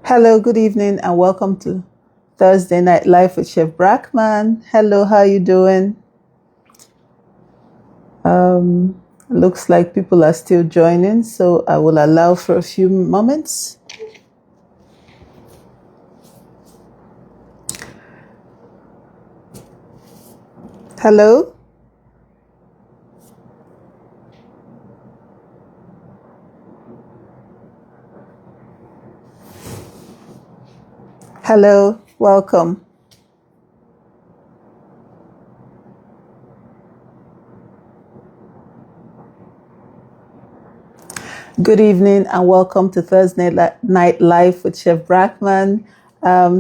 Hello, good evening, and welcome to Thursday Night Live with Chef Brackman. Hello, how you doing? Looks like people are still joining, so I will allow for a few moments. Hello? Hello, welcome. Good evening and welcome to Thursday Night Live with Chef Brackman.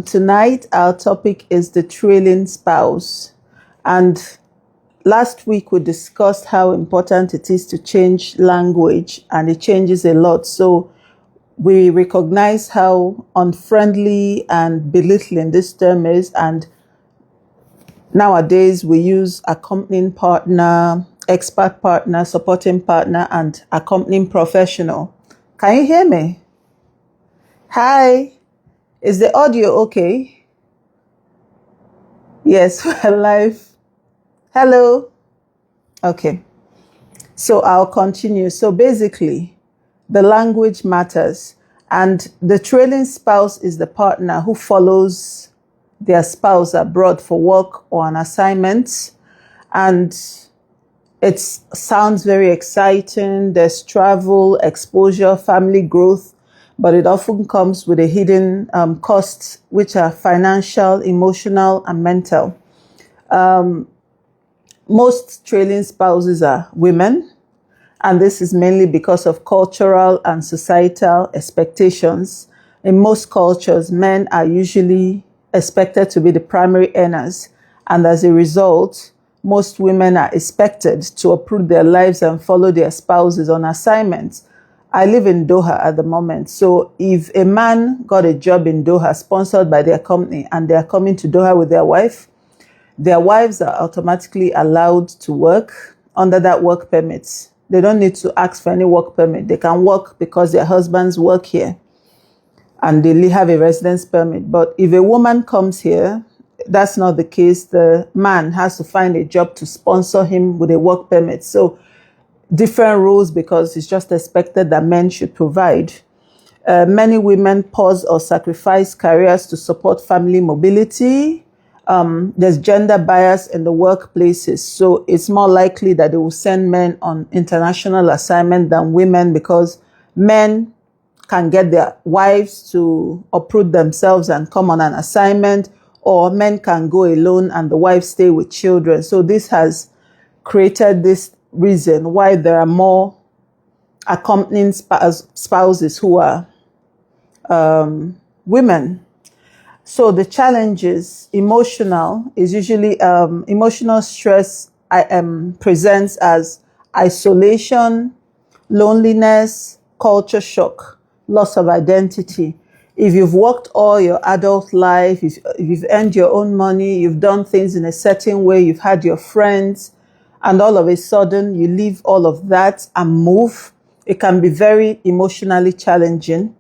Tonight, our topic is the trailing spouse. And last week, we discussed how important it is to change language, and it changes a lot. So we recognize how unfriendly and belittling this term is. And nowadays, we use accompanying partner, expert partner, supporting partner, and accompanying professional. Can you hear me? Hi. Is the audio okay? Yes, we're live. Hello. Okay. So I'll continue. So basically, the language matters. And the trailing spouse is the partner who follows their spouse abroad for work or an assignment. And it sounds very exciting. There's travel, exposure, family growth, but it often comes with a hidden costs, which are financial, emotional, and mental. Most trailing spouses are women, and this is mainly because of cultural and societal expectations. In most cultures, men are usually expected to be the primary earners, and as a result, most women are expected to uproot their lives and follow their spouses on assignments. I live in Doha at the moment, so if a man got a job in Doha sponsored by their company and they are coming to Doha with their wives are automatically allowed to work under that work permit. They don't need to ask for any work permit. They can work because their husbands work here and they have a residence permit. But if a woman comes here, that's not the case. The man has to find a job to sponsor him with a work permit. So different rules, because it's just expected that men should provide. Many women pause or sacrifice careers to support family mobility. There's gender bias in the workplaces. So it's more likely that they will send men on international assignment than women, because men can get their wives to uproot themselves and come on an assignment, or men can go alone and the wives stay with children. So this has created this reason why there are more accompanying spouses who are women. So the challenges, emotional, is usually emotional stress presents as isolation, loneliness, culture shock, loss of identity. If you've worked all your adult life, if you've earned your own money, you've done things in a certain way, you've had your friends, and all of a sudden you leave all of that and move, it can be very emotionally challenging.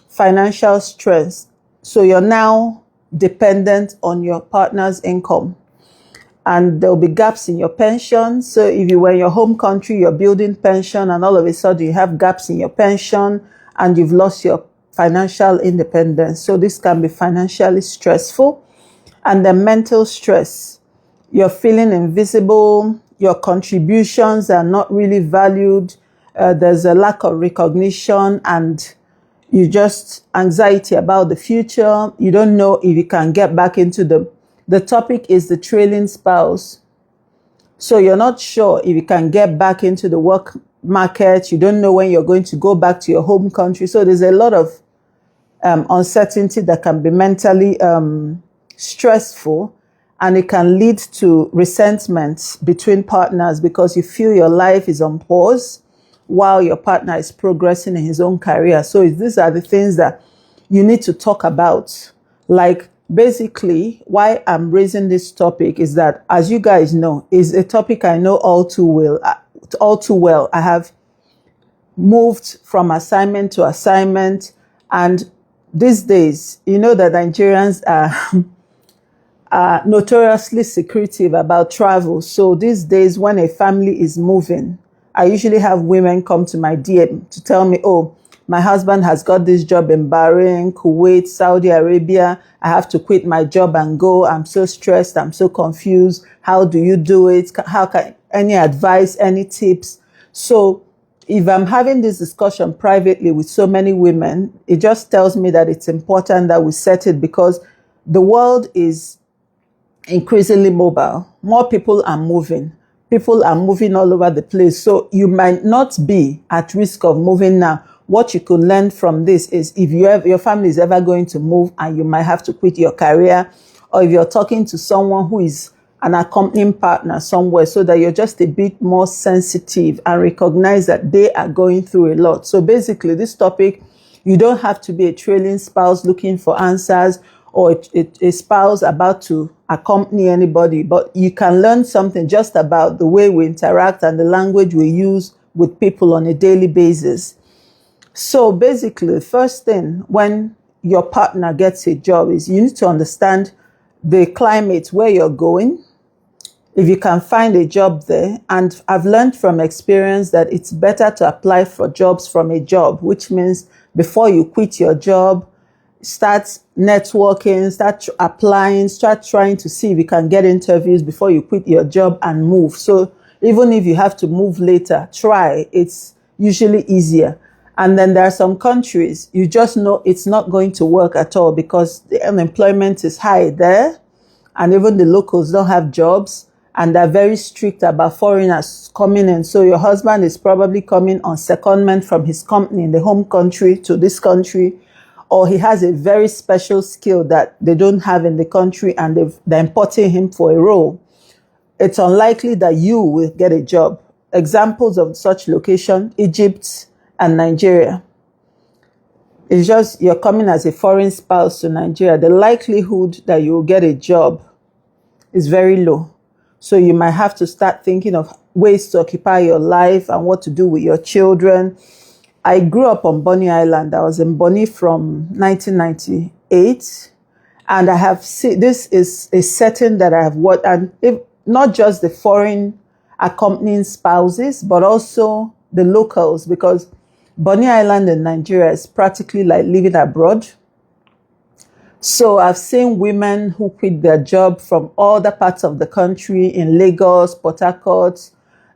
Financial stress. So you're now dependent on your partner's income, and there'll be gaps in your pension. So if you were in your home country, you're building pension, and all of a sudden you have gaps in your pension and you've lost your financial independence. So this can be financially stressful. And the mental stress. You're feeling invisible. Your contributions are not really valued. There's a lack of recognition, and you just anxiety about the future. You don't know if you can get back into the topic is the trailing spouse. So you're not sure if you can get back into the work market. You don't know when you're going to go back to your home country. So there's a lot of uncertainty that can be mentally stressful, and it can lead to resentment between partners because you feel your life is on pause while your partner is progressing in his own career. So these are the things that you need to talk about. Like, basically, why I'm raising this topic is that, as you guys know, is a topic I know all too well. I have moved from assignment to assignment, and these days, you know that Nigerians are notoriously secretive about travel. So these days, when a family is moving, I usually have women come to my DM to tell me, oh, my husband has got this job in Bahrain, Kuwait, Saudi Arabia. I have to quit my job and go. I'm so stressed. I'm so confused. How do you do it? How can, any advice, any tips? So if I'm having this discussion privately with so many women, it just tells me that it's important that we set it, because the world is increasingly mobile. More people are moving. People are moving all over the place. So you might not be at risk of moving now. What you could learn from this is, if your family is ever going to move and you might have to quit your career, or if you're talking to someone who is an accompanying partner somewhere, so that you're just a bit more sensitive and recognize that they are going through a lot. So basically, this topic, you don't have to be a trailing spouse looking for answers, or a spouse about to accompany anybody, but you can learn something just about the way we interact and the language we use with people on a daily basis. So basically, the first thing when your partner gets a job is you need to understand the climate where you're going, if you can find a job there. And I've learned from experience that it's better to apply for jobs from a job, which means before you quit your job, start networking, start applying, start trying to see if you can get interviews before you quit your job and move. So even if you have to move later, try. It's usually easier. And then there are some countries you just know it's not going to work at all because the unemployment is high there, and even the locals don't have jobs, and they're very strict about foreigners coming in. So your husband is probably coming on secondment from his company in the home country to this country, or he has a very special skill that they don't have in the country and they're importing him for a role. It's unlikely that you will get a job. Examples of such location, Egypt and Nigeria. It's just you're coming as a foreign spouse to Nigeria. The likelihood that you will get a job is very low. So you might have to start thinking of ways to occupy your life and what to do with your children. I grew up on Bonny Island. I was in Bonny from 1998. And I have seen, this is a setting that I have worked, and not just the foreign accompanying spouses, but also the locals, because Bonny Island in Nigeria is practically like living abroad. So I've seen women who quit their job from other parts of the country in Lagos, Port Harcourt,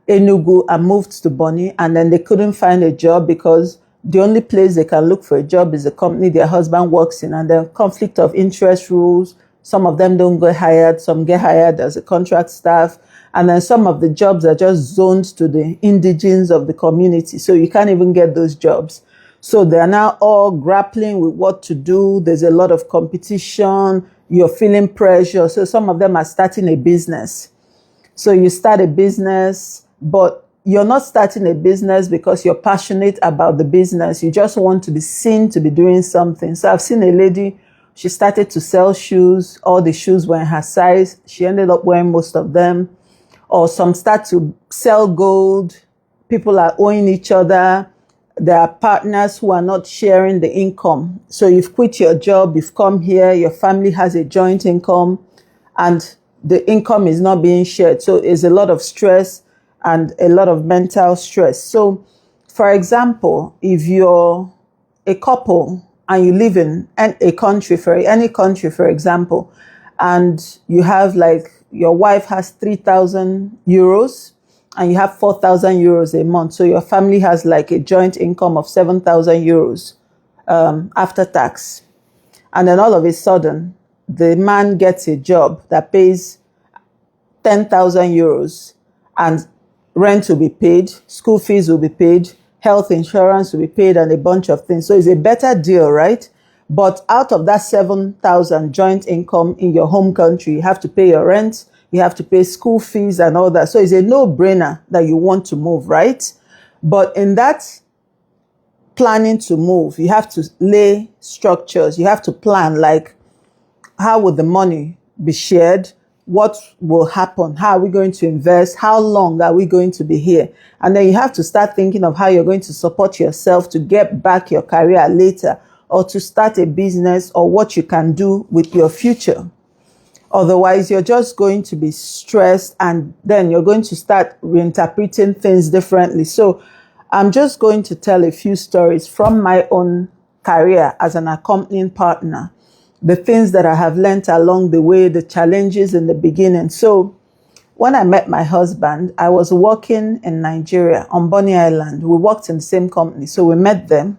Enugu, and moved to Bonny, and then they couldn't find a job because the only place they can look for a job is the company their husband works in, and then conflict of interest rules. Some of them don't get hired, some get hired as a contract staff, and then some of the jobs are just zoned to the indigenes of the community, so you can't even get those jobs. So they are now all grappling with what to do. There's a lot of competition. You're feeling pressure. So some of them are starting a business. So you start a business, but you're not starting a business because you're passionate about the business. You just want to be seen to be doing something. So I've seen a lady, she started to sell shoes. All the shoes were in her size. She ended up wearing most of them. Or some start to sell gold. People are owing each other. There are partners who are not sharing the income. So you've quit your job, you've come here, your family has a joint income, and the income is not being shared. So it's a lot of stress and a lot of mental stress. So, for example, if you're a couple and you live in a country, for any country, for example, and you have like, your wife has 3,000 euros and you have 4,000 euros a month. So your family has like a joint income of 7,000 euros after tax. And then all of a sudden, the man gets a job that pays 10,000 euros, and rent will be paid, school fees will be paid, health insurance will be paid, and a bunch of things. So it's a better deal, right? But out of that 7,000 joint income in your home country, you have to pay your rent, you have to pay school fees and all that. So it's a no-brainer that you want to move, right? But in that planning to move, you have to lay structures. You have to plan, like, how would the money be shared? What will happen? How are we going to invest? How long are we going to be here? And then you have to start thinking of how you're going to support yourself to get back your career later. or to start a business or what you can do with your future. Otherwise, you're just going to be stressed and then you're going to start reinterpreting things differently. So I'm just going to tell a few stories from my own career as an accompanying partner, the things that I have learned along the way, the challenges in the beginning. So when I met my husband, I was working in Nigeria on Bonny Island. We worked in the same company, so we met them.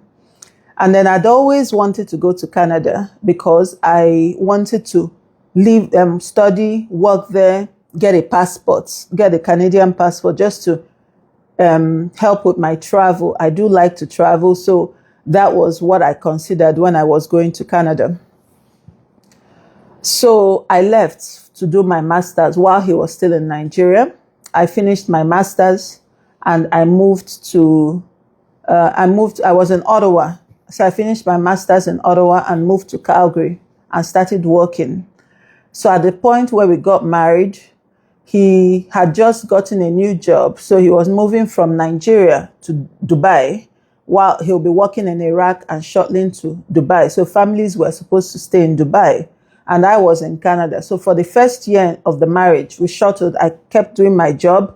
And then I'd always wanted to go to Canada because I wanted to live, study, work there, get a passport, get a Canadian passport just to help with my travel. I do like to travel, so that was what I considered when I was going to Canada. So I left to do my master's while he was still in Nigeria. I finished my master's and I moved, I was in Ottawa. So I finished my master's in Ottawa and moved to Calgary and started working. So at the point where we got married, he had just gotten a new job. So he was moving from Nigeria to Dubai while he'll be working in Iraq and shuttling to Dubai. So families were supposed to stay in Dubai and I was in Canada. So for the first year of the marriage, we shuttled. I kept doing my job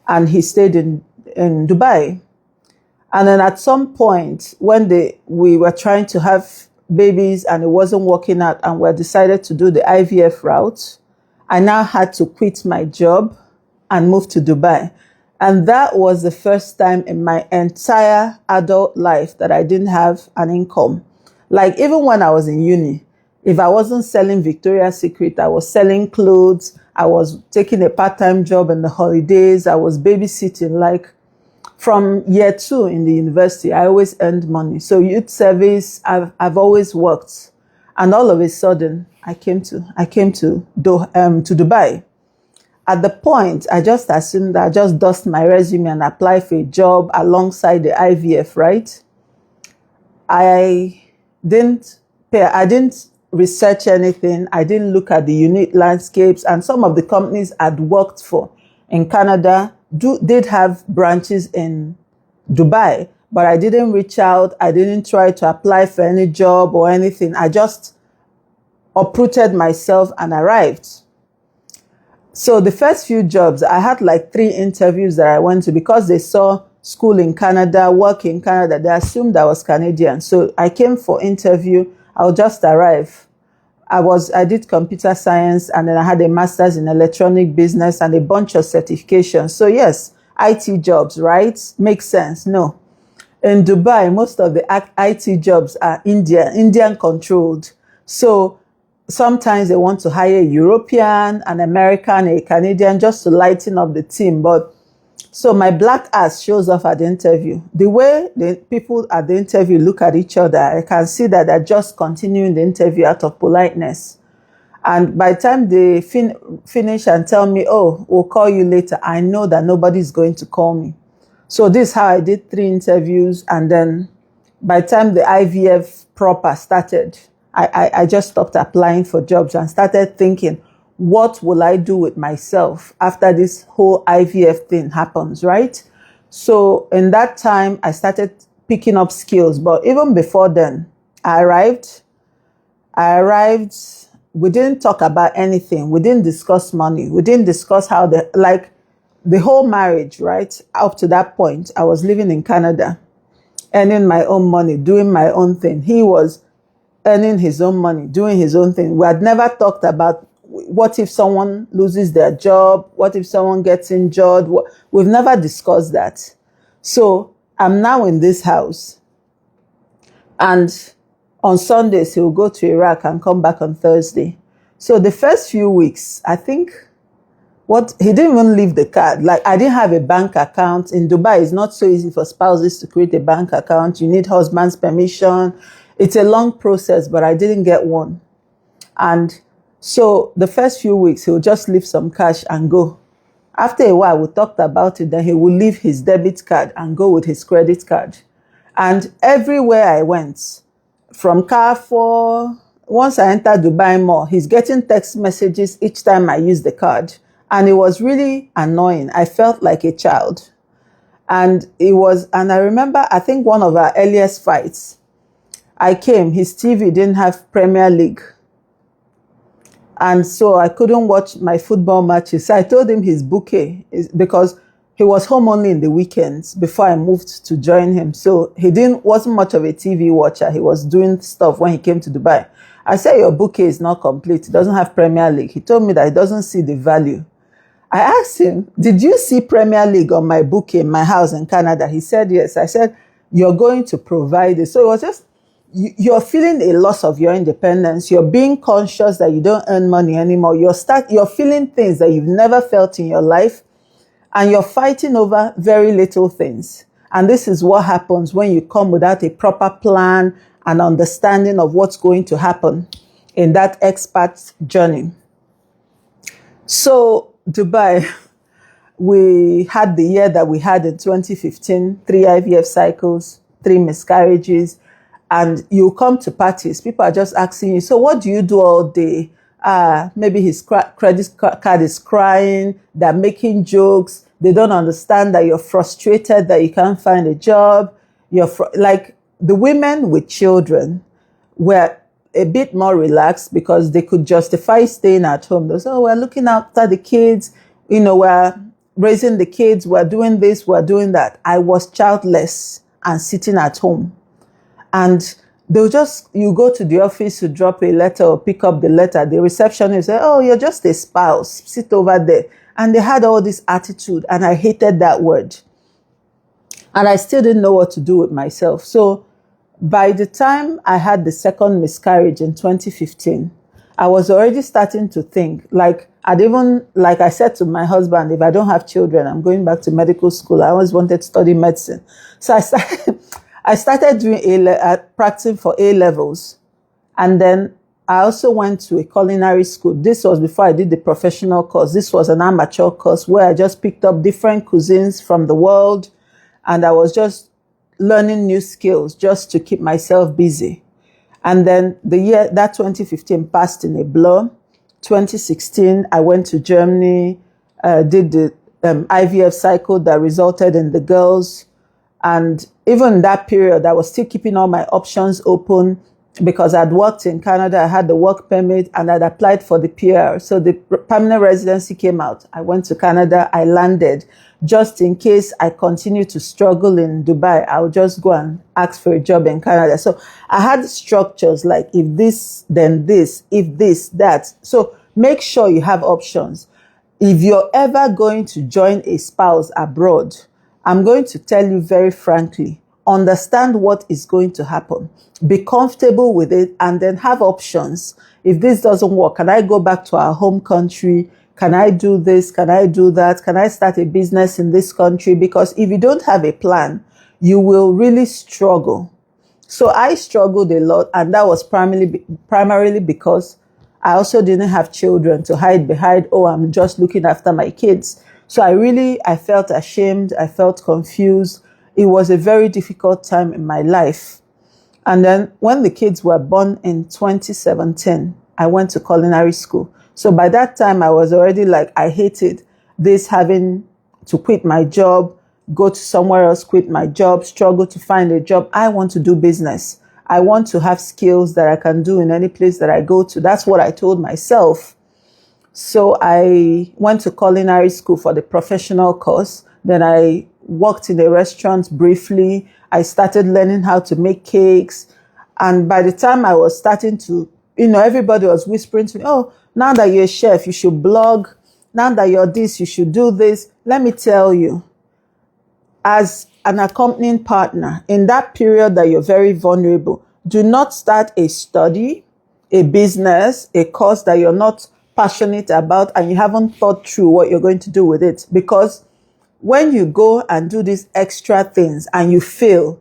and he stayed in Dubai. And then at some point when we were trying to have babies and it wasn't working out and we decided to do the IVF route, I now had to quit my job and move to Dubai. And that was the first time in my entire adult life that I didn't have an income. Like even when I was in uni, if I wasn't selling Victoria's Secret, I was selling clothes, I was taking a part-time job in the holidays, I was babysitting. Like from year 2 in the university, I always earned money. So youth service, I've always worked. And all of a sudden, I came to Dubai. At the point, I just assumed that I just dust my resume and apply for a job alongside the IVF, right? I didn't research anything. I didn't look at the unique landscapes, and some of the companies I'd worked for in Canada did have branches in Dubai, but I didn't reach out. I didn't try to apply for any job or anything. I just uprooted myself and arrived. So the first few jobs, I had like 3 interviews that I went to because they saw school in Canada, work in Canada. They assumed I was Canadian. So I came for interview. I'll just arrive. I did computer science and then I had a master's in electronic business and a bunch of certifications. So yes, IT jobs, right? Makes sense. No. In Dubai, most of the IT jobs are Indian controlled. So sometimes they want to hire a European, an American, a Canadian just to lighten up the team. But so my black ass shows off at the interview. The way the people at the interview look at each other, I can see that they're just continuing the interview out of politeness. And by the time they finish and tell me, oh, we'll call you later, I know that nobody's going to call me. So this is how I did 3 interviews. And then by the time the IVF proper started, I just stopped applying for jobs and started thinking, what will I do with myself after this whole IVF thing happens, right? So in that time, I started picking up skills. But even before then, I arrived. We didn't talk about anything. We didn't discuss money. We didn't discuss how the whole marriage, right? Up to that point, I was living in Canada, earning my own money, doing my own thing. He was earning his own money, doing his own thing. We had never talked about what if someone loses their job? What if someone gets injured? We've never discussed that. So I'm now in this house. And on Sundays, he'll go to Iraq and come back on Thursday. So the first few weeks, I think, he didn't even leave the card. Like, I didn't have a bank account. In Dubai, it's not so easy for spouses to create a bank account. You need husband's permission. It's a long process, but I didn't get one. And so the first few weeks, he'll just leave some cash and go. After a while, we talked about it. Then he will leave his debit card and go with his credit card. And everywhere I went, from Carrefour, once I entered Dubai Mall, he's getting text messages each time I use the card. And it was really annoying. I felt like a child. And I remember, I think one of our earliest fights, I came, his TV didn't have Premier League. And so I couldn't watch my football matches. So I told him his bouquet is because he was home only in the weekends before I moved to join him. So he wasn't much of a TV watcher. He was doing stuff when he came to Dubai. I said, your bouquet is not complete. It doesn't have Premier League. He told me that he doesn't see the value. I asked him, did you see Premier League on my bouquet in my house in Canada? He said, yes. I said, you're going to provide it. So it was just, you're feeling a loss of your independence. You're being conscious that you don't earn money anymore. You're feeling things that you've never felt in your life, and you're fighting over very little things. And this is what happens when you come without a proper plan and understanding of what's going to happen in that expat journey. So Dubai, we had the year that we had in 2015, 3 IVF cycles, 3 miscarriages. And you come to parties, people are just asking you, so what do you do all day? Maybe his credit card is crying, they're making jokes, they don't understand that you're frustrated that you can't find a job. Like the women with children were a bit more relaxed because they could justify staying at home. They say, oh, we're looking after the kids, we're raising the kids, we're doing this, we're doing that. I was childless and sitting at home. And you go to the office to drop a letter or pick up the letter. The receptionist say, oh, you're just a spouse. Sit over there. And they had all this attitude. And I hated that word. And I still didn't know what to do with myself. So by the time I had the second miscarriage in 2015, I was already starting to think, like I said to my husband, if I don't have children, I'm going back to medical school. I always wanted to study medicine. So I started doing practicing for A levels. And then I also went to a culinary school. This was before I did the professional course. This was an amateur course where I just picked up different cuisines from the world. And I was just learning new skills just to keep myself busy. And then the year that 2015 passed in a blur. 2016, I went to Germany, did the IVF cycle that resulted in the girls. And even in that period, I was still keeping all my options open because I'd worked in Canada, I had the work permit, and I'd applied for the PR. So the permanent residency came out. I went to Canada, I landed. Just in case I continue to struggle in Dubai, I'll just go and ask for a job in Canada. So I had structures like if this, then this, if this, that. So make sure you have options. If you're ever going to join a spouse abroad, I'm going to tell you very frankly, understand what is going to happen. Be comfortable with it and then have options. If this doesn't work, can I go back to our home country? Can I do this? Can I do that? Can I start a business in this country? Because if you don't have a plan, you will really struggle. So I struggled a lot, and that was primarily because I also didn't have children to hide behind, oh, I'm just looking after my kids. So I felt ashamed. I felt confused. It was a very difficult time in my life. And then when the kids were born in 2017, I went to culinary school. So by that time, I was already like, I hated this, having to quit my job, go to somewhere else, quit my job, struggle to find a job. I want to do business. I want to have skills that I can do in any place that I go to. That's what I told myself. So I went to culinary school for the professional course. Then I worked in a restaurant briefly. I started learning how to make cakes. And by the time I was starting to, everybody was whispering to me, oh, now that you're a chef, you should blog. Now that you're this, you should do this. Let me tell you, as an accompanying partner, in that period that you're very vulnerable, do not start a study, a business, a course that you're not passionate about and you haven't thought through what you're going to do with it. Because when you go and do these extra things and you fail,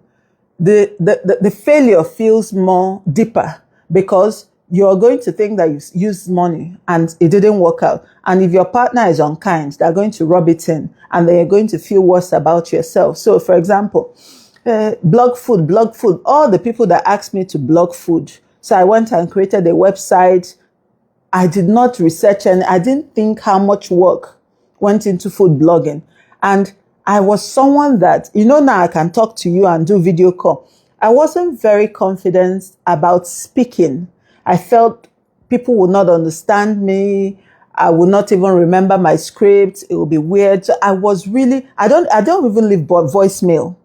the failure feels more deeper because you're going to think that you used money and it didn't work out. And if your partner is unkind, they're going to rub it in and they're going to feel worse about yourself. So for example, blog food, all the people that asked me to blog food. So I went and created a website. I did not research and I didn't think how much work went into food blogging. And I was someone that, now I can talk to you and do video call. I wasn't very confident about speaking. I felt people would not understand me. I would not even remember my script. It would be weird. So I was really, I don't even leave voicemail.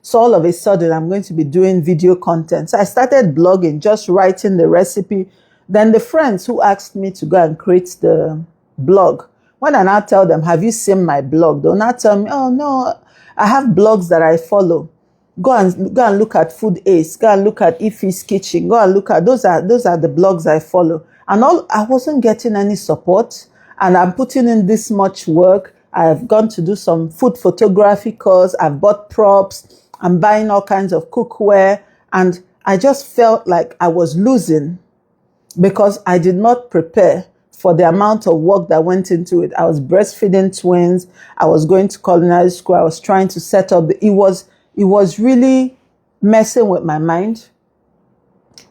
So all of a sudden, I'm going to be doing video content. So I started blogging, just writing the recipe. Then the friends who asked me to go and create the blog, when I now tell them, have you seen my blog? They'll not tell me, oh no, I have blogs that I follow. Go and look at Food Ace. Go and look at Ife's Kitchen. Go and look at those are the blogs I follow. And I wasn't getting any support. And I'm putting in this much work. I've gone to do some food photography course. I've bought props. I'm buying all kinds of cookware. And I just felt like I was losing because I did not prepare for the amount of work that went into it. I was breastfeeding twins. I was going to culinary school. I was trying to set up it was really messing with my mind,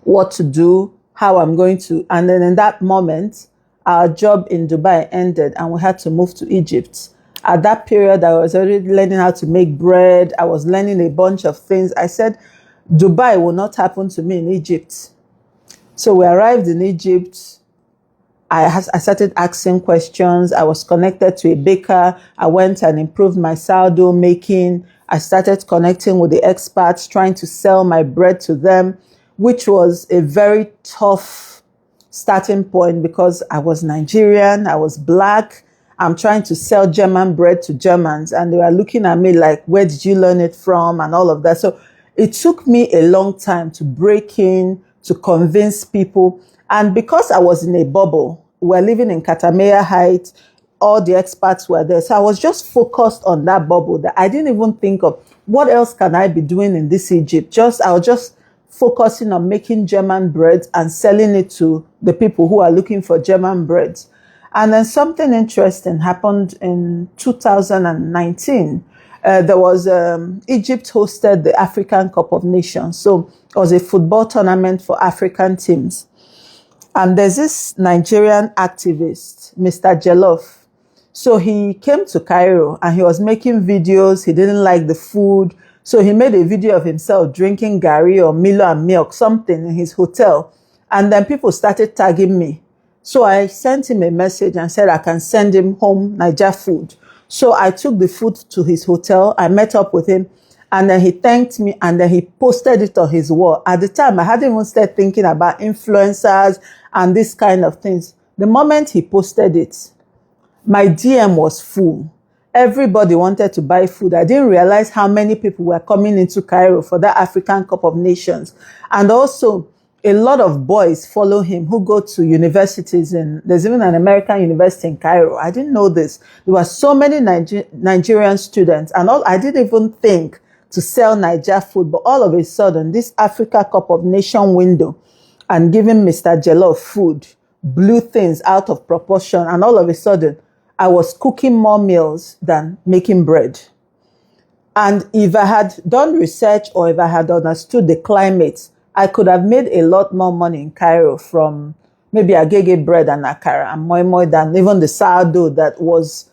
what to do, how I'm going to. And then in that moment, our job in Dubai ended and we had to move to Egypt. At that period, I was already learning how to make bread. I was learning a bunch of things. I said, Dubai will not happen to me in Egypt. So we arrived in Egypt. I started asking questions. I was connected to a baker. I went and improved my sourdough making. I started connecting with the experts, trying to sell my bread to them, which was a very tough starting point because I was Nigerian, I was black. I'm trying to sell German bread to Germans, and they were looking at me like, where did you learn it from? And all of that. So it took me a long time to break in, to convince people. And because I was in a bubble, we're living in Katamea Heights, all the experts were there. So I was just focused on that bubble that I didn't even think of what else can I be doing in this Egypt. I was just focusing on making German breads and selling it to the people who are looking for German breads. And then something interesting happened in 2019. There was Egypt hosted the African Cup of Nations. So it was a football tournament for African teams. And there's this Nigerian activist, Mr. Jollof. So he came to Cairo and he was making videos. He didn't like the food. So he made a video of himself drinking Gary or Milo and milk, something in his hotel. And then people started tagging me. So I sent him a message and said I can send him home Niger food. So I took the food to his hotel. I met up with him and then he thanked me and then he posted it on his wall. At the time, I hadn't even started thinking about influencers and this kind of things. The moment he posted it, my DM was full. Everybody wanted to buy food. I didn't realize how many people were coming into Cairo for that African Cup of Nations. And also, a lot of boys follow him who go to universities. There's even an American university in Cairo. I didn't know this. There were so many Nigerian students. And I didn't even think to sell Niger food. But all of a sudden, this Africa Cup of Nation window and giving Mr. Jollof food blew things out of proportion. And all of a sudden, I was cooking more meals than making bread. And if I had done research or if I had understood the climate, I could have made a lot more money in Cairo from maybe agege bread and akara and moi moi than even the sourdough that was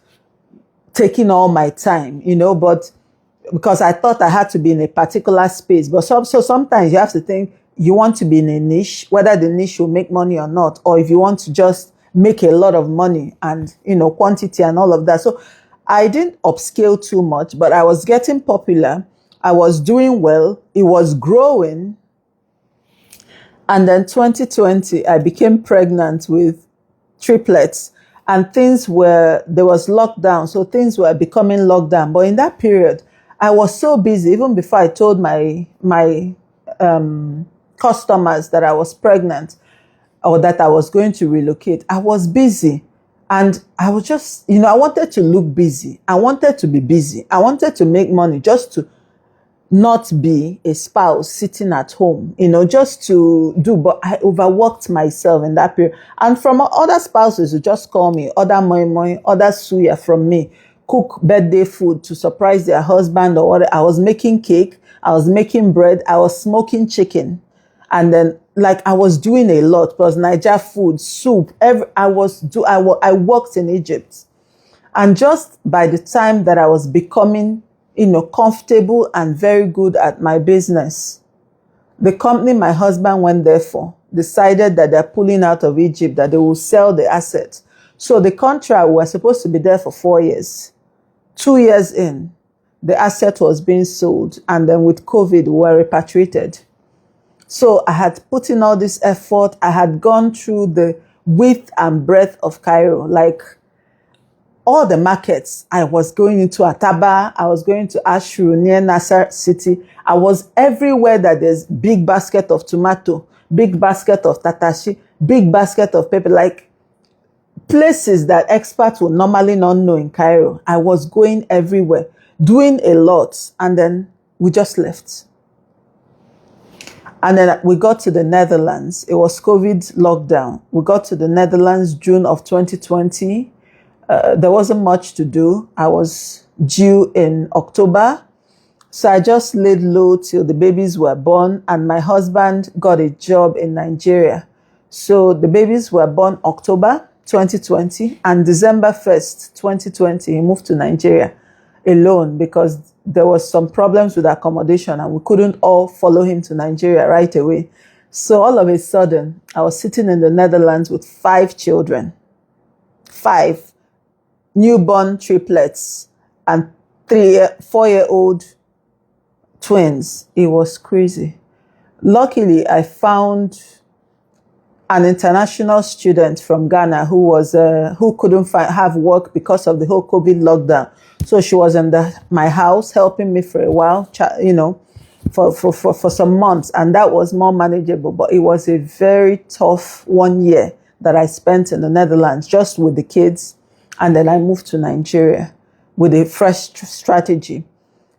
taking all my time, but because I thought I had to be in a particular space. But so sometimes you have to think you want to be in a niche, whether the niche will make money or not, or if you want to just make a lot of money and, quantity and all of that. So I didn't upscale too much, but I was getting popular. I was doing well. It was growing. And then 2020, I became pregnant with triplets and there was lockdown. So things were becoming lockdown. But in that period, I was so busy, even before I told my customers that I was pregnant or that I was going to relocate. I was busy and I was just, I wanted to look busy. I wanted to be busy. I wanted to make money just to not be a spouse sitting at home, just to do. But I overworked myself in that period. And from other spouses who just call me, other moi moi, other suya from me, cook birthday food to surprise their husband or whatever. I was making cake. I was making bread. I was smoking chicken. And then I was doing a lot plus Niger food, soup. I worked in Egypt. And just by the time that I was becoming, comfortable and very good at my business, The company my husband went there for decided that they're pulling out of Egypt, that they will sell the assets. So the contract, we were supposed to be there for 4 years. 2 years in, the asset was being sold, and then with COVID, we were repatriated. So I had put in all this effort. I had gone through the width and breadth of Cairo, like all the markets. I was going into Ataba, I was going to Ashru near Nasser City. I was everywhere that there's big basket of tomato, big basket of tatashi, big basket of pepper, like places that experts would normally not know in Cairo. I was going everywhere, doing a lot, and then we just left. And then we got to the Netherlands. It was COVID lockdown. We got to the Netherlands June of 2020. There wasn't much to do. I was due in October. So I just laid low till the babies were born, and my husband got a job in Nigeria. So the babies were born October 2020, and December 1st, 2020, he moved to Nigeria alone because there was some problems with accommodation and we couldn't all follow him to Nigeria right away. So all of a sudden, I was sitting in the Netherlands with 5 children, 5 newborn triplets and 4-year-old twins. It was crazy. Luckily, I found an international student from Ghana who couldn't have work because of the whole COVID lockdown. So she was in my house helping me for a while, for some months, and that was more manageable. But it was a very tough 1 year that I spent in the Netherlands just with the kids, and then I moved to Nigeria with a fresh strategy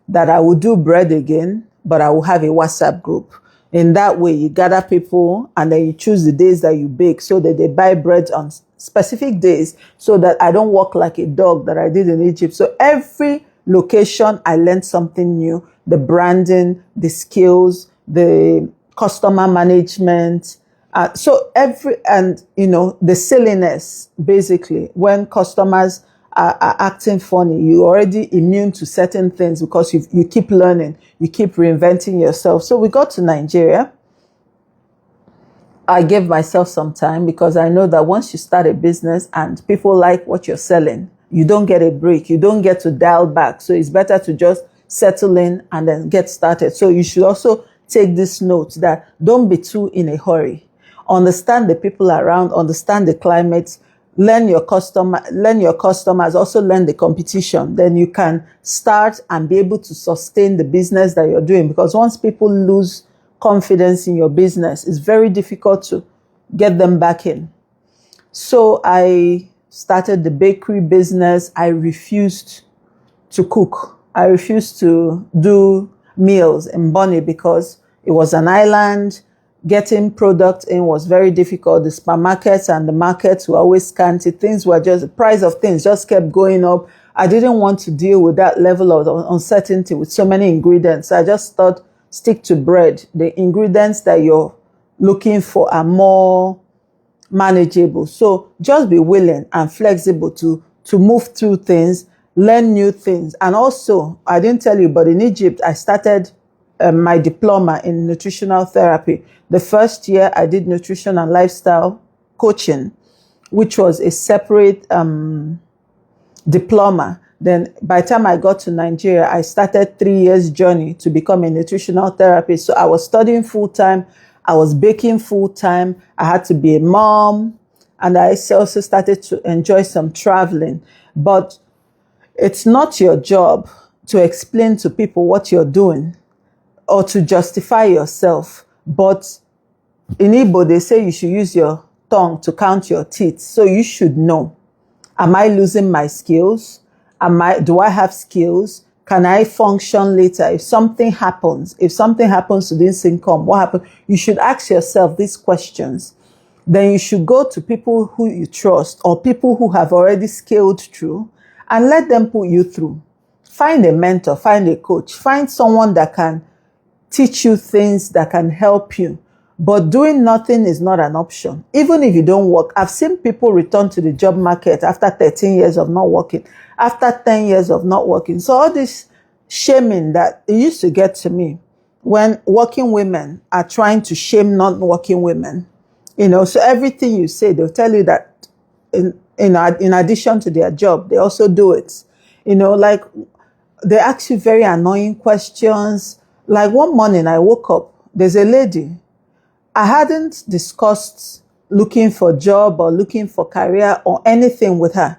that I would do bread again, but I will have a WhatsApp group. In that way, you gather people and then you choose the days that you bake so that they buy bread on specific days so that I don't work like a dog that I did in Egypt. So every location, I learned something new, the branding, the skills, the customer management. The silliness, basically, when customers are acting funny, you're already immune to certain things because you keep learning, you keep reinventing yourself. So we got to Nigeria. I gave myself some time because I know that once you start a business and people like what you're selling, you don't get a break, you don't get to dial back. So it's better to just settle in and then get started. So you should also take this note that don't be too in a hurry. Understand the people around, understand the climate, learn your customers, also learn the competition. Then you can start and be able to sustain the business that you're doing. Because once people lose confidence in your business, it's very difficult to get them back in. So I started the bakery business. I refused to cook. I refused to do meals in Bonny because it was an island. Getting product in was very difficult. The supermarkets and the markets were always scanty. The price of things just kept going up. I didn't want to deal with that level of uncertainty with so many ingredients. I just thought, stick to bread. The ingredients that you're looking for are more manageable. So just be willing and flexible to move through things, learn new things. And also, I didn't tell you, but in Egypt, I started my diploma in nutritional therapy. The first year I did nutrition and lifestyle coaching, which was a separate diploma. Then by the time I got to Nigeria, I started 3 years journey to become a nutritional therapist. So I was studying full time. I was baking full time. I had to be a mom. And I also started to enjoy some traveling. But it's not your job to explain to people what you're doing or to justify yourself. But in Igbo, they say you should use your tongue to count your teeth. So you should know, am I losing my skills? Do I have skills? Can I function later? If something happens to this income, what happens? You should ask yourself these questions. Then you should go to people who you trust or people who have already scaled through and let them put you through. Find a mentor, find a coach, find someone that can teach you things that can help you. But doing nothing is not an option. Even if you don't work, I've seen people return to the job market after 13 years of not working, after 10 years of not working. So all this shaming that it used to get to me, when working women are trying to shame non-working women. So everything you say, they'll tell you that in addition to their job, they also do it. Like they ask you very annoying questions. Like one morning I woke up, there's a lady. I hadn't discussed looking for a job or looking for career or anything with her.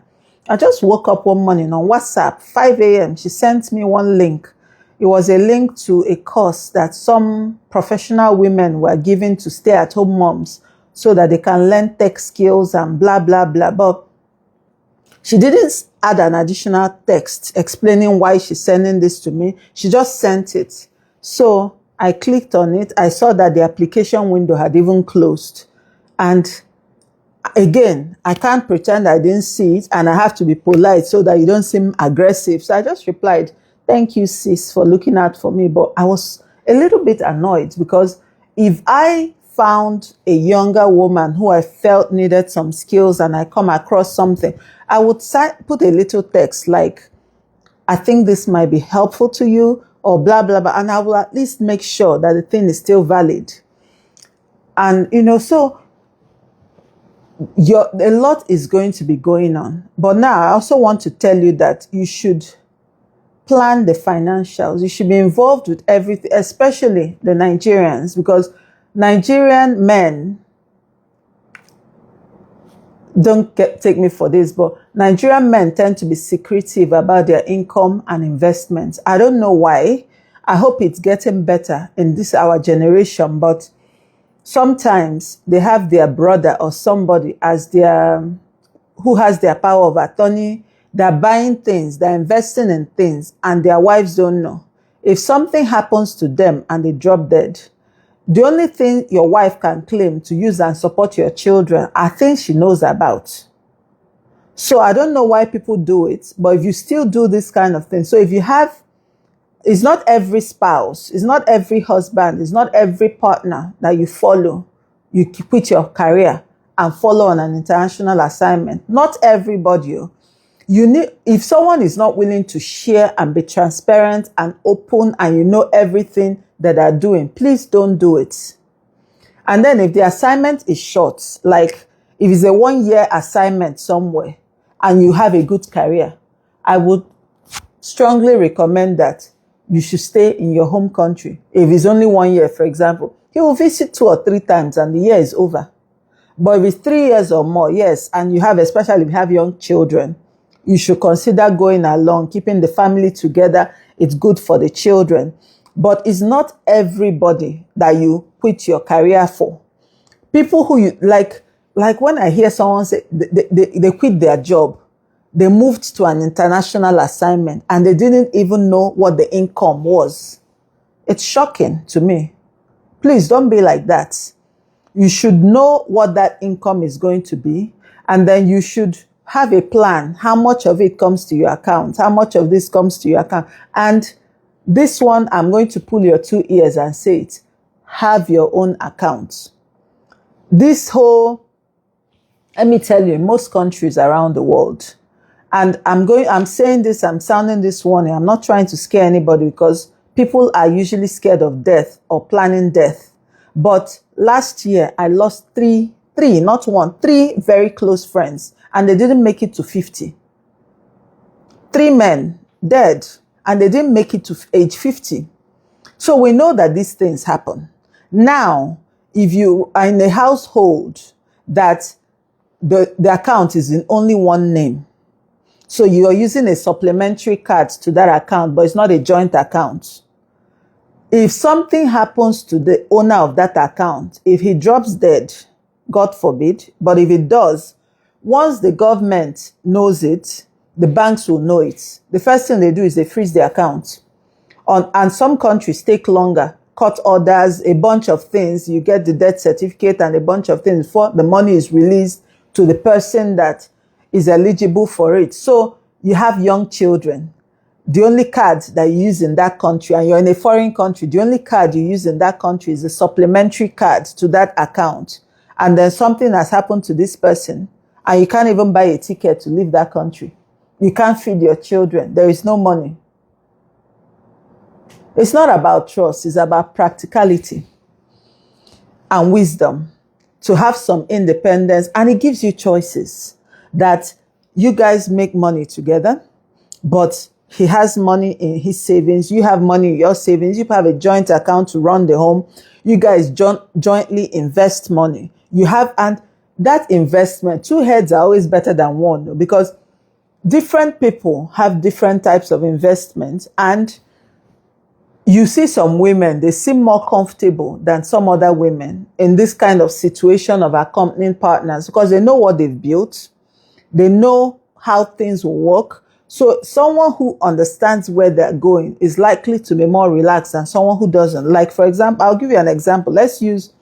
I just woke up one morning on WhatsApp, 5 a.m. She sent me one link. It was a link to a course that some professional women were giving to stay-at-home moms so that they can learn tech skills and blah, blah, blah. But she didn't add an additional text explaining why she's sending this to me. She just sent it. So I clicked on it. I saw that the application window had even closed. And again, I can't pretend I didn't see it, and I have to be polite so that you don't seem aggressive. So I just replied, "Thank you, sis, for looking out for me." But I was a little bit annoyed because if I found a younger woman who I felt needed some skills and I come across something, I would put a little text like, "I think this might be helpful to you," or blah, blah, blah. And I will at least make sure that the thing is still valid. And, so a lot is going to be going on. But now I also want to tell you that you should plan the financials. You should be involved with everything, especially the Nigerians, because Nigerian men, take me for this, but Nigerian men tend to be secretive about their income and investments. I don't know why. I hope it's getting better in our generation, but sometimes they have their brother or somebody as who has their power of attorney. They're buying things, they're investing in things, and their wives don't know. If something happens to them and they drop dead, the only thing your wife can claim to use and support your children are things she knows about. So I don't know why people do it, but if you still do this kind of thing, so if you have, it's not every spouse, it's not every husband, it's not every partner that you follow. You quit your career and follow on an international assignment. Not everybody. If someone is not willing to share and be transparent and open and you know everything that they're doing, please don't do it. And then if the assignment is short, like if it's a 1-year assignment somewhere and you have a good career, I would strongly recommend that you should stay in your home country. If it's only 1 year, for example, he will visit 2 or 3 times and the year is over. But if it's 3 years or more, yes, and especially if you have young children, you should consider going along, keeping the family together. It's good for the children. But it's not everybody that you quit your career for. People who you like when I hear someone say they quit their job, they moved to an international assignment and they didn't even know what the income was. It's shocking to me. Please don't be like that. You should know what that income is going to be, and then you should have a plan. How much of it comes to your account? How much of this comes to your account? And this one, I'm going to pull your 2 ears and say it. Have your own account. Let me tell you, in most countries around the world, and I'm saying this, I'm sounding this warning. I'm not trying to scare anybody because people are usually scared of death or planning death. But last year, I lost three, not one, 3 very close friends, and they didn't make it to 50. 3 men dead, and they didn't make it to age 50. So we know that these things happen. Now, if you are in a household that the account is in only one name, so you are using a supplementary card to that account, but it's not a joint account. If something happens to the owner of that account, if he drops dead, God forbid, but if it does, once the government knows it, the banks will know it. The first thing they do is they freeze the account. And some countries take longer, court orders, a bunch of things. You get the death certificate and a bunch of things before the money is released to the person that is eligible for it. So you have young children. The only card that you use in that country, and you're in a foreign country, the only card you use in that country is a supplementary card to that account. And then something has happened to this person, and you can't even buy a ticket to leave that country. You can't feed your children. There is no money. It's not about trust, it's about practicality and wisdom to have some independence. And it gives you choices that you guys make money together, but he has money in his savings, you have money in your savings, you have a joint account to run the home, you guys jointly invest money. You have, and that investment, two heads are always better than one, because different people have different types of investments. And you see some women, they seem more comfortable than some other women in this kind of situation of accompanying partners, because they know what they've built. They know how things will work. So someone who understands where they're going is likely to be more relaxed than someone who doesn't. Like, for example, I'll give you an example. Let's use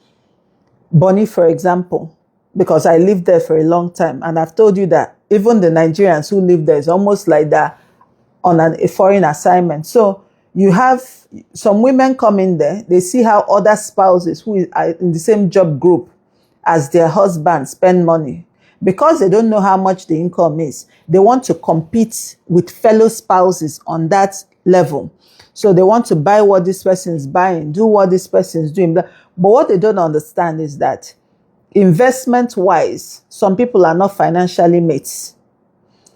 Bonnie, for example, because I lived there for a long time. And I've told you that even the Nigerians who live there is almost like that on a foreign assignment. So you have some women come in there, they see how other spouses who are in the same job group as their husbands spend money. Because they don't know how much the income is, they want to compete with fellow spouses on that level. So they want to buy what this person is buying, do what this person is doing. But what they don't understand is that investment-wise, some people are not financially mates.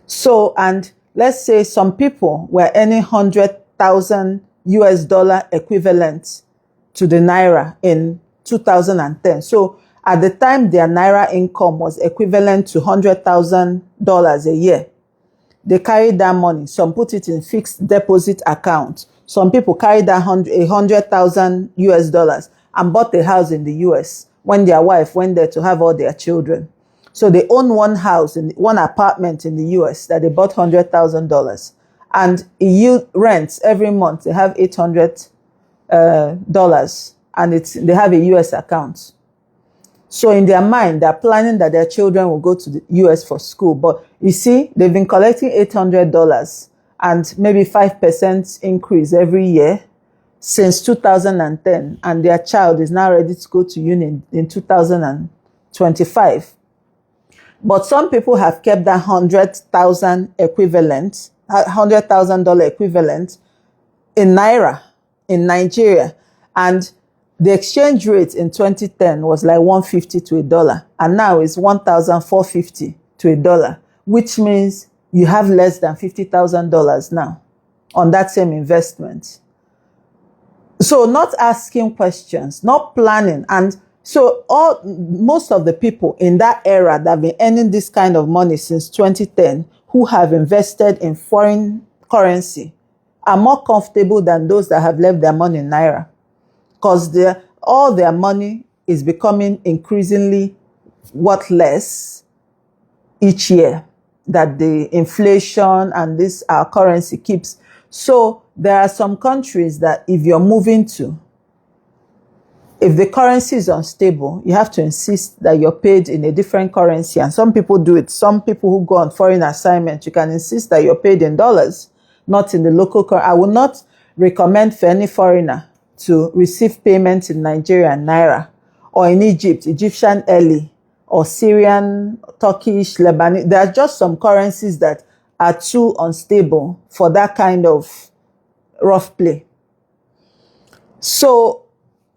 So, and let's say some people were earning 100,000 US dollar equivalent to the Naira in 2010. So at the time, their Naira income was equivalent to $100,000 a year. They carried that money. Some put it in fixed deposit account. Some people carried that 100,000 US dollars and bought a house in the US when their wife went there to have all their children. So they own one house and one apartment in the US that they bought $100,000, and it yield rents every month. They have $800 and they have a US account. So in their mind, they're planning that their children will go to the US for school. But you see, they've been collecting $800 and maybe 5% increase every year since 2010. And their child is now ready to go to uni in 2025. But some people have kept that $100,000 equivalent in Naira in Nigeria. And the exchange rate in 2010 was like 150 to $1. And now it's 1,450 to $1, which means you have less than $50,000 now on that same investment. So not asking questions, not planning. And so most of the people in that era that have been earning this kind of money since 2010, who have invested in foreign currency, are more comfortable than those that have left their money in Naira. Because all their money is becoming increasingly worthless each year, that the inflation and this our currency keeps. So there are some countries that if you're moving to, if the currency is unstable, you have to insist that you're paid in a different currency. And some people do it. Some people who go on foreign assignment, you can insist that you're paid in dollars, not in the local currency. I will not recommend for any foreigner to receive payments in Nigeria and Naira, or in Egypt, Egyptian Eli, or Syrian, Turkish, Lebanese. There are just some currencies that are too unstable for that kind of rough play. So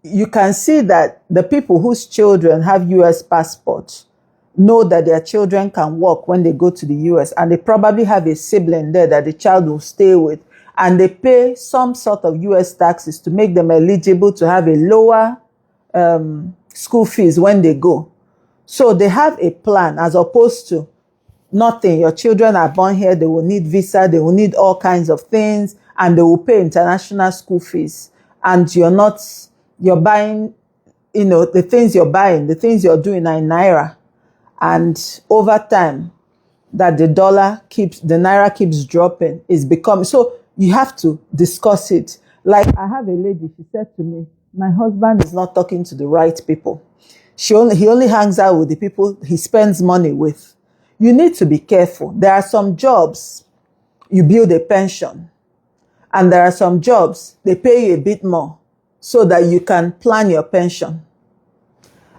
you can see that the people whose children have US passports know that their children can work when they go to the US, and they probably have a sibling there that the child will stay with, and they pay some sort of US taxes to make them eligible to have a lower school fees when they go. So they have a plan, as opposed to nothing. Your children are born here, they will need visa, they will need all kinds of things, and they will pay international school fees. And you're buying, the things you're buying, the things you're doing are in Naira. And over time, that the Naira keeps dropping, is becoming, so you have to discuss it. Like, I have a lady, she said to me, my husband is not talking to the right people. He only hangs out with the people he spends money with. You need to be careful. There are some jobs, you build a pension. And there are some jobs, they pay you a bit more so that you can plan your pension.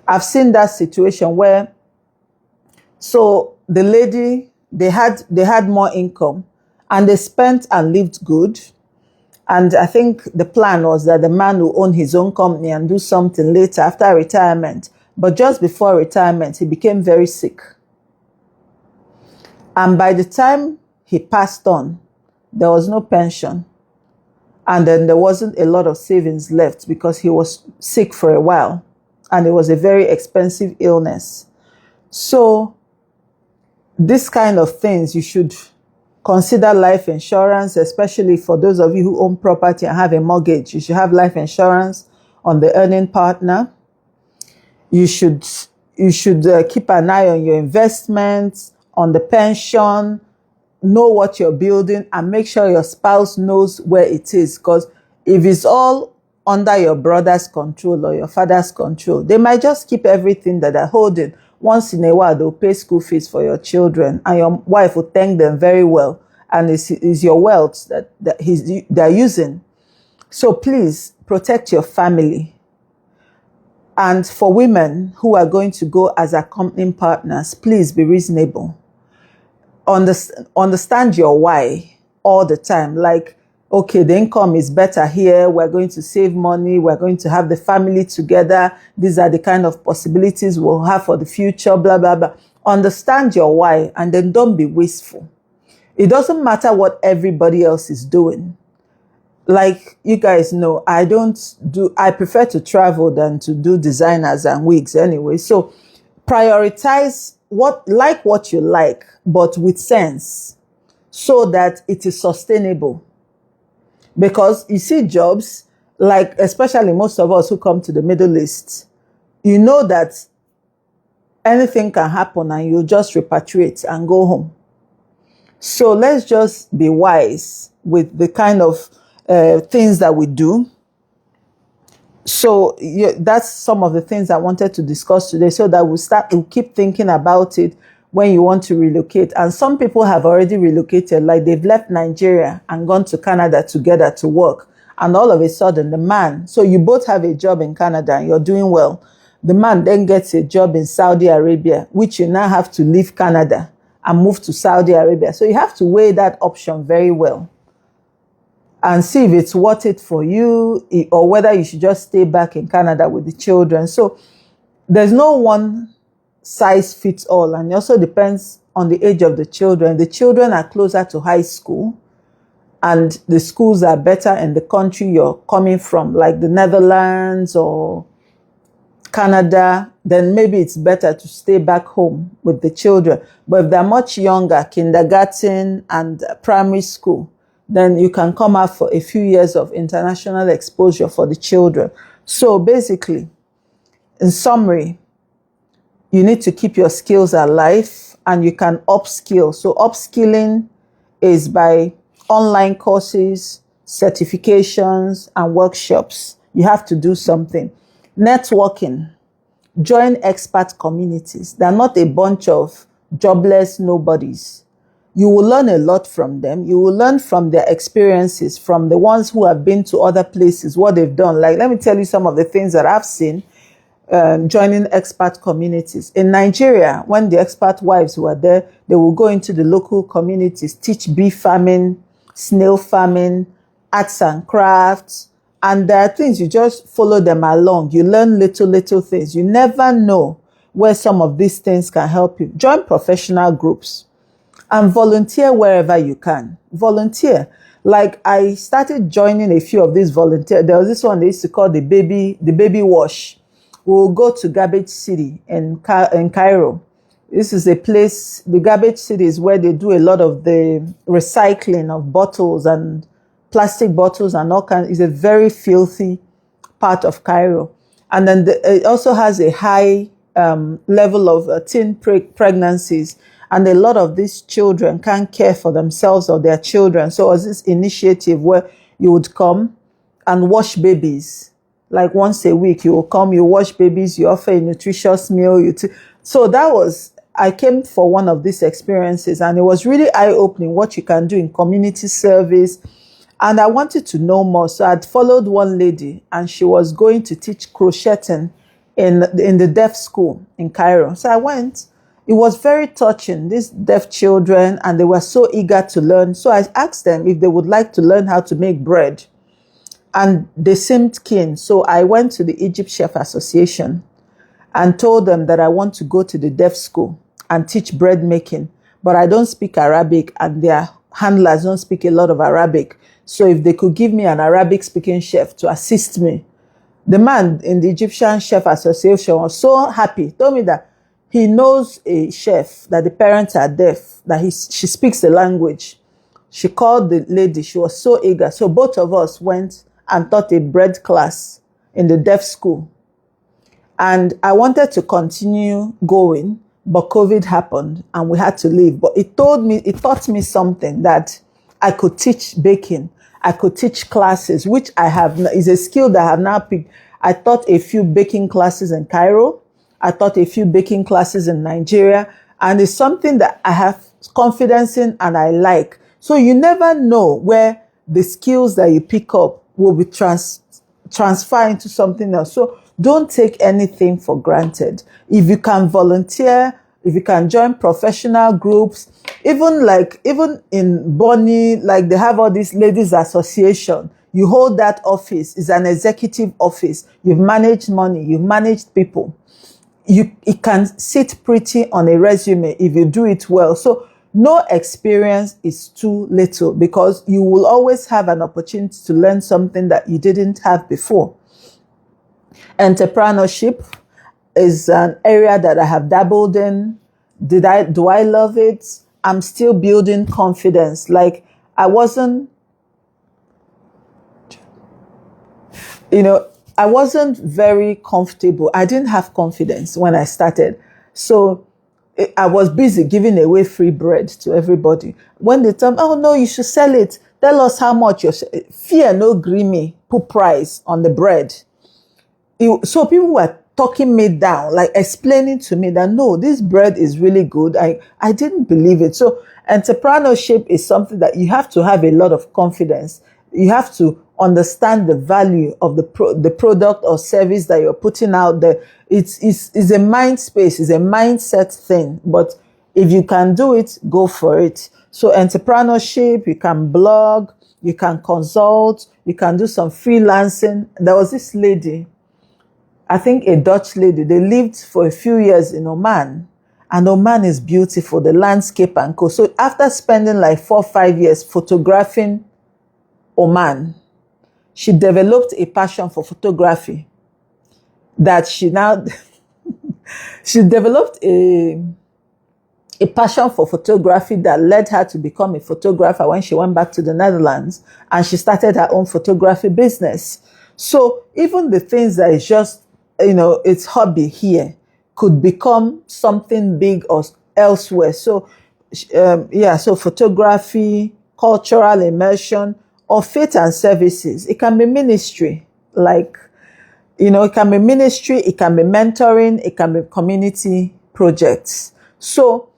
I've seen that situation where, so the lady, they had more income, and they spent and lived good. And I think the plan was that the man will own his own company and do something later after retirement. But just before retirement, he became very sick. And by the time he passed on, there was no pension. And then there wasn't a lot of savings left because he was sick for a while. And it was a very expensive illness. So this kind of things, you should consider life insurance, especially for those of you who own property and have a mortgage. You should have life insurance on the earning partner. You should keep an eye on your investments, on the pension, know what you're building, and make sure your spouse knows where it is. Because if it's all under your brother's control or your father's control, they might just keep everything that they're holding. Once in a while, they'll pay school fees for your children, and your wife will thank them very well. And it's your wealth that they're using. So please protect your family. And for women who are going to go as accompanying partners, please be reasonable. Understand your why all the time. Like, okay, the income is better here. We're going to save money. We're going to have the family together. These are the kind of possibilities we'll have for the future, blah, blah, blah. Understand your why, and then don't be wasteful. It doesn't matter what everybody else is doing. Like you guys know, I prefer to travel than to do designers and wigs anyway. So prioritize what you like, but with sense, so that it is sustainable. Because you see jobs, like especially most of us who come to the Middle East, you know that anything can happen and you'll just repatriate and go home. So let's just be wise with the kind of things that we do. So that's some of the things I wanted to discuss today, so that we'll keep thinking about it when you want to relocate. And some people have already relocated, like they've left Nigeria and gone to Canada together to work. And all of a sudden the man, so you both have a job in Canada and you're doing well. The man then gets a job in Saudi Arabia, which you now have to leave Canada and move to Saudi Arabia. So you have to weigh that option very well and see if it's worth it for you, or whether you should just stay back in Canada with the children. So there's no one size fits all, and it also depends on the age of the children. The children are closer to high school, and the schools are better in the country you're coming from, like the Netherlands or Canada. Then maybe it's better to stay back home with the children. But if they're much younger, kindergarten and primary school, then you can come out for a few years of international exposure for the children. So basically, in summary, you need to keep your skills alive, and you can upskill. So upskilling is by online courses, certifications, and workshops. You have to do something. Networking. Join expert communities. They're not a bunch of jobless nobodies. You will learn a lot from them. You will learn from their experiences, from the ones who have been to other places, what they've done. Like, let me tell you some of the things that I've seen joining expert communities. In Nigeria, when the expert wives were there, they will go into the local communities, teach bee farming, snail farming, arts and crafts. And there are things, you just follow them along. You learn little things. You never know where some of these things can help you. Join professional groups. And volunteer wherever you can. Volunteer. Like, I started joining a few of these volunteers. There was this one they used to call the baby wash. We'll go to Garbage City in Cairo. This is a place, the Garbage City is where they do a lot of the recycling of bottles and plastic bottles and all kinds. It's a very filthy part of Cairo. And then it also has a high level of teen pregnancies. And a lot of these children can't care for themselves or their children. So it was this initiative where you would come and wash babies. Like once a week, you will come, you wash babies, you offer a nutritious meal. So I came for one of these experiences, and it was really eye-opening what you can do in community service. And I wanted to know more. So I'd followed one lady, and she was going to teach crocheting in the deaf school in Cairo. So I went. It was very touching, these deaf children, and they were so eager to learn. So I asked them if they would like to learn how to make bread. And they seemed keen. So I went to the Egypt Chef Association and told them that I want to go to the deaf school and teach bread making. But I don't speak Arabic and their handlers don't speak a lot of Arabic. So if they could give me an Arabic speaking chef to assist me. The man in the Egyptian Chef Association was so happy, told me that he knows a chef, that the parents are deaf, that she speaks the language. She called the lady, she was so eager. So both of us went and taught a bread class in the deaf school. And I wanted to continue going, but COVID happened and we had to leave. But it taught me something, that I could teach baking. I could teach classes, which is a skill that I have now picked. I taught a few baking classes in Cairo. I taught a few baking classes in Nigeria. And it's something that I have confidence in and I like. So you never know where the skills that you pick up will be transfer into something else. So don't take anything for granted. If you can volunteer, if you can join professional groups, even in Bonny, like they have all these ladies association, you hold that office. It's an executive office. You've managed money, you've managed people. It can sit pretty on a resume if you do it well. So no experience is too little, because you will always have an opportunity to learn something that you didn't have before. Entrepreneurship is an area that I have dabbled in. Do I love it? I'm still building confidence. Like I wasn't very comfortable. I didn't have confidence when I started. So I was busy giving away free bread to everybody. When they tell me, oh no, you should sell it. Tell us how much fear no gree me, put price on the bread. So people were talking me down, like explaining to me that no, this bread is really good. I didn't believe it. So entrepreneurship is something that you have to have a lot of confidence. You have to understand the value of the product or service that you're putting out there. It's a mind space, it's a mindset thing. But if you can do it, go for it. So entrepreneurship, you can blog, you can consult, you can do some freelancing. There was this lady, I think a Dutch lady, they lived for a few years in Oman. And Oman is beautiful, the landscape and co. So after spending like 4 or 5 years photographing Oman, she developed a passion for photography that she developed a passion for photography that led her to become a photographer when she went back to the Netherlands, and she started her own photography business. So even the things that is just, it's hobby here could become something big or elsewhere. So, so photography, cultural immersion, or faith and services. It can be ministry, it can be ministry, it can be mentoring, it can be community projects. So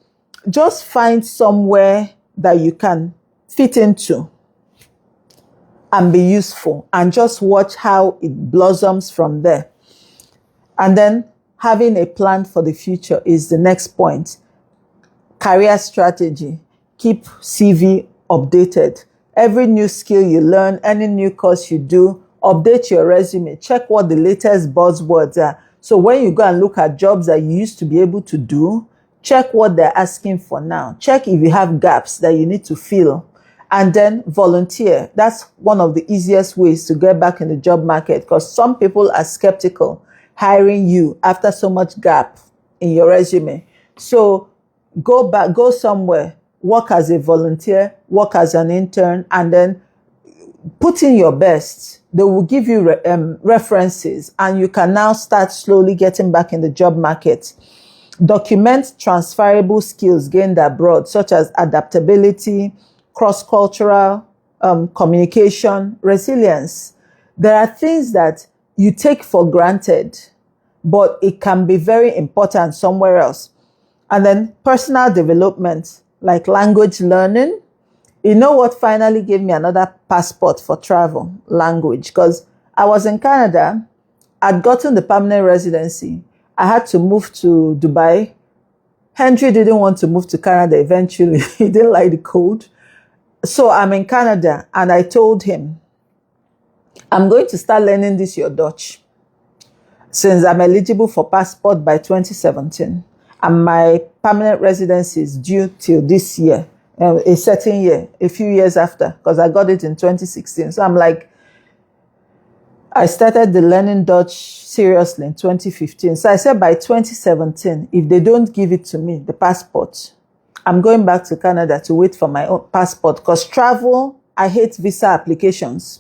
just find somewhere that you can fit into and be useful, and just watch how it blossoms from there. And then having a plan for the future is the next point. Career strategy. Keep CV updated. Every new skill you learn, any new course you do, update your resume. Check what the latest buzzwords are. So when you go and look at jobs that you used to be able to do, check what they're asking for now. Check if you have gaps that you need to fill. And then volunteer. That's one of the easiest ways to get back in the job market, because some people are skeptical hiring you after so much gap in your resume. So go somewhere, work as a volunteer, work as an intern, and then put in your best. They will give you references, and you can now start slowly getting back in the job market. Document transferable skills gained abroad, such as adaptability, cross-cultural communication, resilience. There are things that you take for granted, but it can be very important somewhere else. And then personal development, like language learning. You know what finally gave me another passport for travel? Language. Because I was in Canada, I'd gotten the permanent residency. I had to move to Dubai. Henry didn't want to move to Canada eventually. He didn't like the cold. So I'm in Canada, and I told him, I'm going to start learning this your Dutch since I'm eligible for passport by 2017. And my permanent residency is due till this year, a certain year, a few years after, because I got it in 2016. So I'm like, I started the learning Dutch seriously in 2015. So I said by 2017, if they don't give it to me, the passport, I'm going back to Canada to wait for my own passport, because travel, I hate visa applications.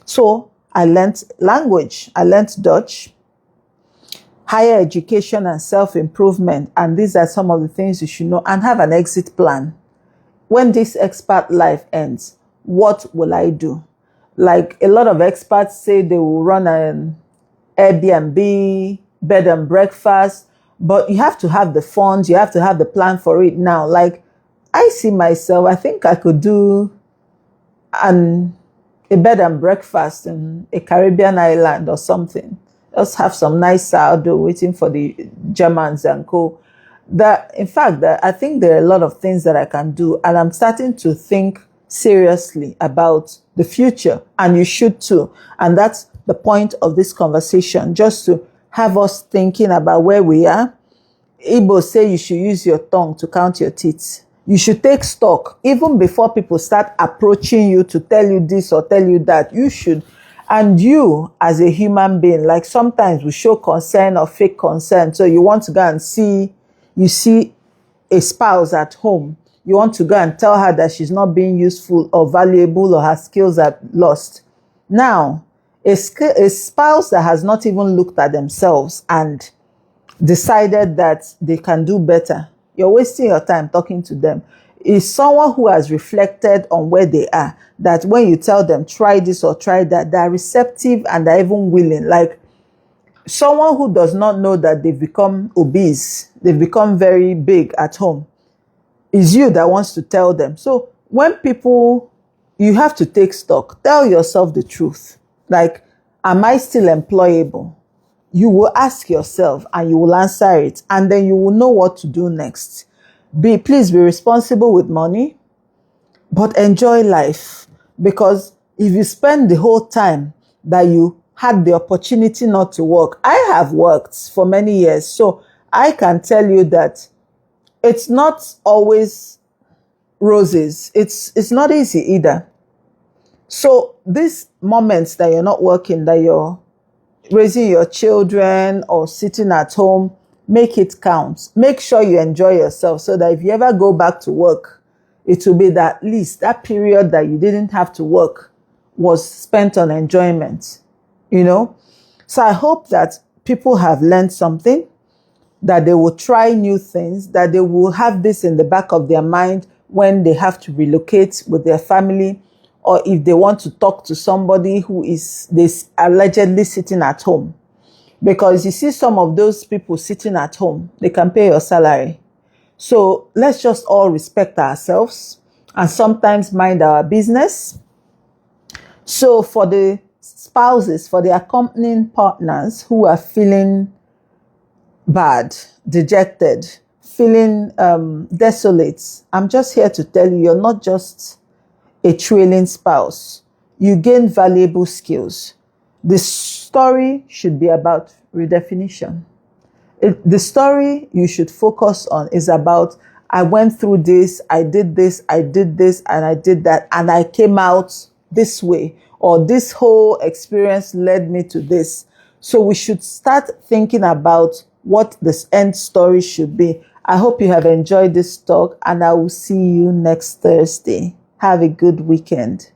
So I learned language. I learned Dutch, higher education and self-improvement. And these are some of the things you should know, and have an exit plan. When this expat life ends, what will I do? Like a lot of expats say they will run an Airbnb, bed and breakfast, but you have to have the funds, you have to have the plan for it now. Like I see myself, I think I could do a bed and breakfast in a Caribbean island or something. Just have some nice sourdough waiting for the Germans and co. In fact, I think there are a lot of things that I can do, and I'm starting to think seriously about the future, and you should too. And that's the point of this conversation, just to have us thinking about where we are. Igbo say you should use your tongue to count your teeth. You should take stock even before people start approaching you to tell you this or tell you that. You should. And you, as a human being, like sometimes we show concern or fake concern. So you want to go and you see a spouse at home. You want to go and tell her that she's not being useful or valuable, or her skills are lost. Now, a spouse that has not even looked at themselves and decided that they can do better, you're wasting your time talking to them. Is someone who has reflected on where they are, that when you tell them try this or try that, they're receptive and they're even willing. Like someone who does not know that they've become obese, they've become very big at home, is you that wants to tell them. So when you have to take stock, tell yourself the truth. Like, am I still employable? You will ask yourself and you will answer it, and then you will know what to do next. Please be responsible with money, but enjoy life. Because if you spend the whole time that you had the opportunity not to work, I have worked for many years, so I can tell you that it's not always roses. It's not easy either. So these moments that you're not working, that you're raising your children or sitting at home, make it count. Make sure you enjoy yourself, so that if you ever go back to work, it will be that at least that period that you didn't have to work was spent on enjoyment, So I hope that people have learned something, that they will try new things, that they will have this in the back of their mind when they have to relocate with their family, or if they want to talk to somebody who is this allegedly sitting at home. Because you see some of those people sitting at home, they can pay your salary. So let's just all respect ourselves and sometimes mind our business. So for the spouses, for the accompanying partners who are feeling bad, dejected, feeling desolate, I'm just here to tell you, you're not just a trailing spouse. You gain valuable skills. The story should be about redefinition. The story you should focus on is about, I went through this, I did this, and I did that, and I came out this way, or this whole experience led me to this. So we should start thinking about what this end story should be. I hope you have enjoyed this talk, and I will see you next Thursday. Have a good weekend.